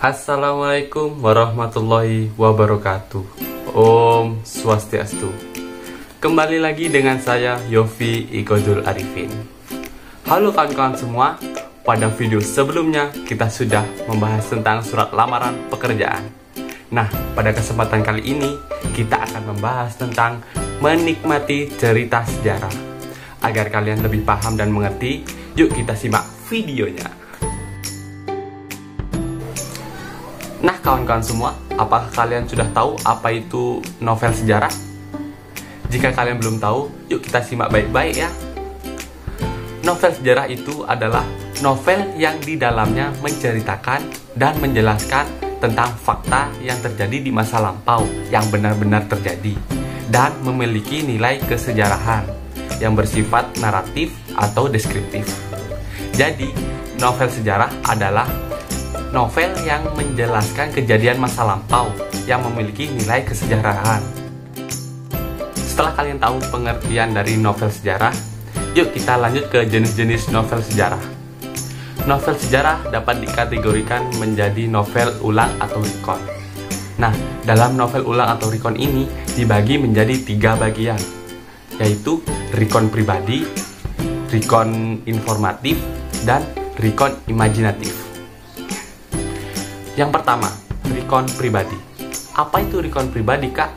Assalamualaikum warahmatullahi wabarakatuh. Om Swastiastu. Kembali lagi dengan saya Yofi Iqodul Arifin. Halo kawan-kawan semua. Pada video sebelumnya kita sudah membahas tentang surat lamaran pekerjaan. Nah, pada kesempatan kali ini kita akan membahas tentang menikmati cerita sejarah. Agar kalian lebih paham dan mengerti, yuk kita simak videonya. Nah kawan-kawan semua, apakah kalian sudah tahu apa itu novel sejarah? Jika kalian belum tahu, yuk kita simak baik-baik ya. Novel sejarah itu adalah novel yang di dalamnya menceritakan dan menjelaskan tentang fakta yang terjadi di masa lampau yang benar-benar terjadi dan memiliki nilai kesejarahan yang bersifat naratif atau deskriptif. Jadi, novel sejarah adalah novel yang menjelaskan kejadian masa lampau yang memiliki nilai kesejarahan. Setelah kalian tahu pengertian dari novel sejarah, yuk kita lanjut ke jenis-jenis novel sejarah. Novel sejarah dapat dikategorikan menjadi novel ulang atau recon. Nah, dalam novel ulang atau recon ini dibagi menjadi 3 bagian, yaitu recon pribadi, recon informatif, dan recon imajinatif. Yang pertama, recon pribadi. Apa itu recon pribadi, Kak?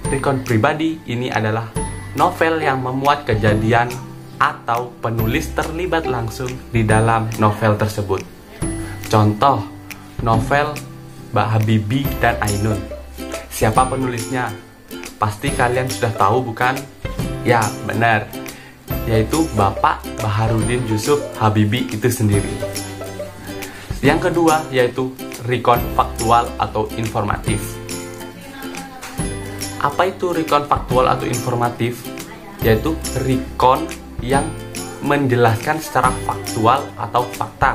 Recon pribadi ini adalah novel yang memuat kejadian atau penulis terlibat langsung di dalam novel tersebut. Contoh, novel Mbak Habibie dan Ainun. Siapa penulisnya? Pasti kalian sudah tahu bukan? Ya, benar. Yaitu Bapak Baharudin Yusuf Habibie itu sendiri. Yang kedua, yaitu recon faktual atau informatif. Apa itu recon faktual atau informatif? Yaitu recon yang menjelaskan secara faktual atau fakta.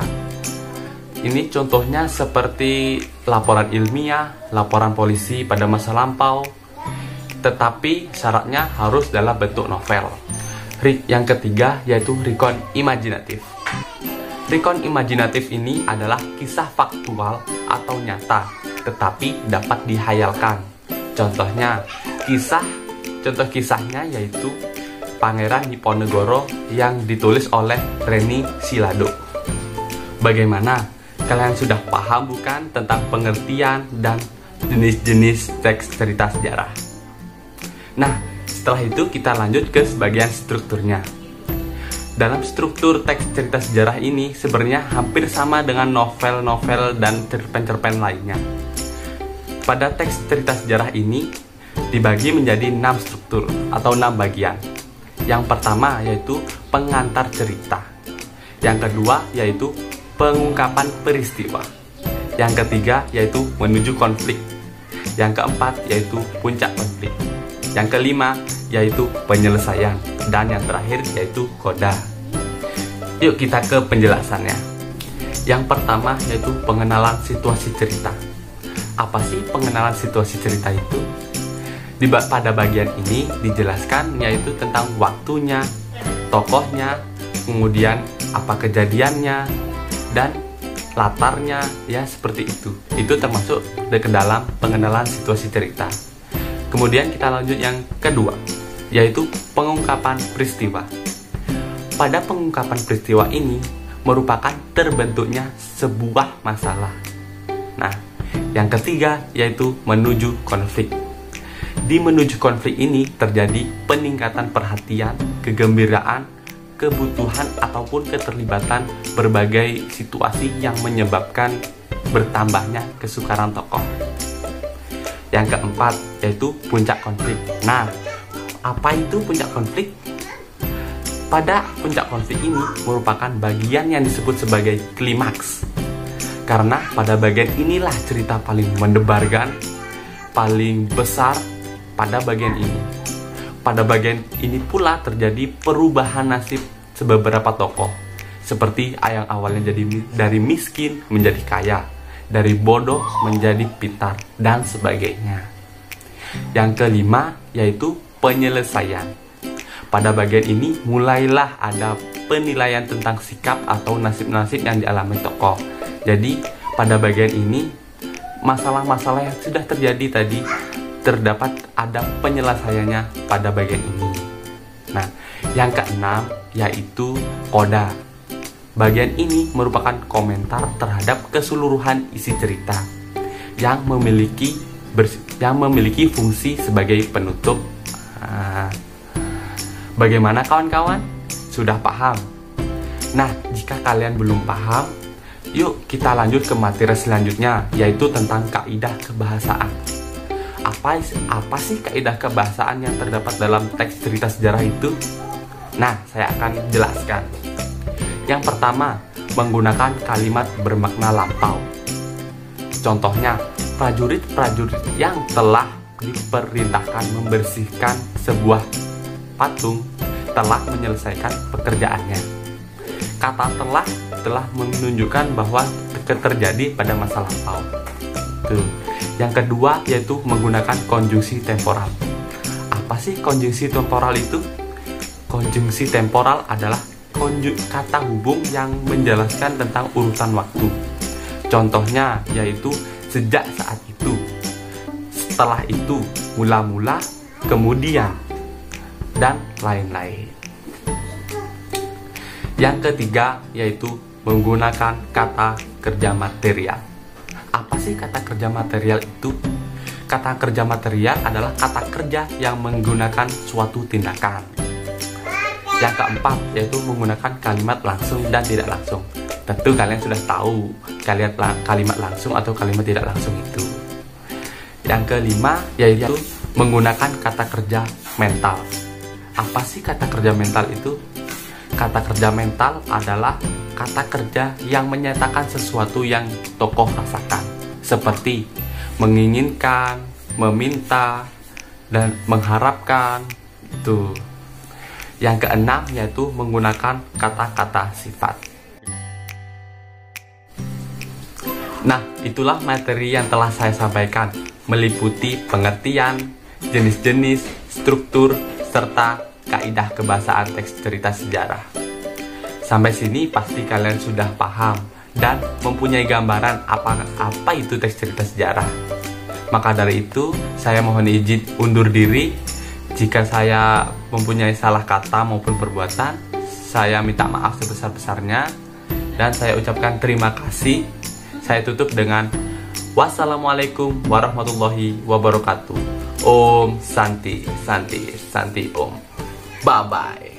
Ini contohnya seperti laporan ilmiah, laporan polisi pada masa lampau, tetapi syaratnya harus dalam bentuk novel. Yang ketiga yaitu recon imajinatif. Recon imajinatif ini adalah kisah faktual atau nyata, tetapi dapat dihayalkan. Contoh kisahnya yaitu Pangeran Diponegoro yang ditulis oleh Reni Silado. Bagaimana? Kalian sudah paham bukan tentang pengertian dan jenis-jenis teks cerita sejarah? Nah, setelah itu kita lanjut ke sebagian strukturnya. Dalam struktur teks cerita sejarah ini sebenarnya hampir sama dengan novel-novel dan cerpen-cerpen lainnya. Pada teks cerita sejarah ini dibagi menjadi 6 struktur atau 6 bagian. Yang pertama yaitu pengantar cerita. Yang kedua yaitu pengungkapan peristiwa. Yang ketiga yaitu menuju konflik. Yang keempat yaitu puncak konflik. Yang kelima yaitu penyelesaian. Dan yang terakhir yaitu koda. Yuk kita ke penjelasannya. Yang pertama yaitu pengenalan situasi cerita. Apa sih pengenalan situasi cerita itu? Pada bagian ini dijelaskan yaitu tentang waktunya, tokohnya, kemudian apa kejadiannya, dan latarnya, ya seperti itu. Itu termasuk ke dalam pengenalan situasi cerita. Kemudian kita lanjut yang kedua, yaitu pengungkapan peristiwa. Pada pengungkapan peristiwa ini merupakan terbentuknya sebuah masalah. Nah, yang ketiga yaitu menuju konflik. Di menuju konflik ini terjadi peningkatan perhatian, kegembiraan, kebutuhan ataupun keterlibatan berbagai situasi yang menyebabkan bertambahnya kesukaran tokoh. Yang keempat yaitu puncak konflik. Nah, apa itu puncak konflik? Pada puncak konflik ini merupakan bagian yang disebut sebagai klimaks. Karena pada bagian inilah cerita paling mendebarkan, paling besar pada bagian ini. Pada bagian ini pula terjadi perubahan nasib beberapa tokoh. Seperti yang awalnya dari miskin menjadi kaya, dari bodoh menjadi pintar, dan sebagainya. Yang kelima yaitu penyelesaian. Pada bagian ini mulailah ada penilaian tentang sikap atau nasib-nasib yang dialami tokoh. Jadi pada bagian ini masalah-masalah yang sudah terjadi tadi terdapat ada penyelesaiannya pada bagian ini. Nah, yang keenam yaitu koda. Bagian ini merupakan komentar terhadap keseluruhan isi cerita yang memiliki fungsi sebagai penutup. Bagaimana kawan-kawan? Sudah paham? Nah, jika kalian belum paham, yuk kita lanjut ke materi selanjutnya, yaitu tentang kaidah kebahasaan. Apa sih kaidah kebahasaan yang terdapat dalam teks cerita sejarah itu? Nah, saya akan jelaskan. Yang pertama, menggunakan kalimat bermakna lampau. Contohnya, prajurit-prajurit yang telah diperintahkan membersihkan sebuah patung telah menyelesaikan pekerjaannya. Kata telah menunjukkan bahwa terjadi pada masa lampau. Tuh. Yang kedua yaitu menggunakan konjungsi temporal. Apa sih konjungsi temporal itu? Konjungsi temporal adalah kata hubung yang menjelaskan tentang urutan waktu. Contohnya yaitu sejak saat itu, setelah itu, mula-mula, kemudian, dan lain-lain. Yang ketiga yaitu menggunakan kata kerja material. Apa sih kata kerja material itu? Kata kerja material adalah kata kerja yang menggunakan suatu tindakan. Yang keempat yaitu menggunakan kalimat langsung dan tidak langsung. Tentu kalian sudah tahu kalimat langsung atau kalimat tidak langsung itu. Yang kelima yaitu menggunakan kata kerja mental. Apa sih kata kerja mental itu? Kata kerja mental adalah kata kerja yang menyatakan sesuatu yang tokoh rasakan, seperti menginginkan, meminta, dan mengharapkan. Tuh. Yang keenam yaitu menggunakan kata-kata sifat. Nah, itulah materi yang telah saya sampaikan, meliputi pengertian, jenis-jenis, struktur, serta kaidah kebahasaan teks cerita sejarah. Sampai sini pasti kalian sudah paham dan mempunyai gambaran apa itu teks cerita sejarah. Maka dari itu, saya mohon izin undur diri. Jika saya mempunyai salah kata maupun perbuatan, saya minta maaf sebesar-besarnya dan saya ucapkan terima kasih. Saya tutup dengan wassalamualaikum warahmatullahi wabarakatuh. Om Santi Santi Santi Om. Bye bye.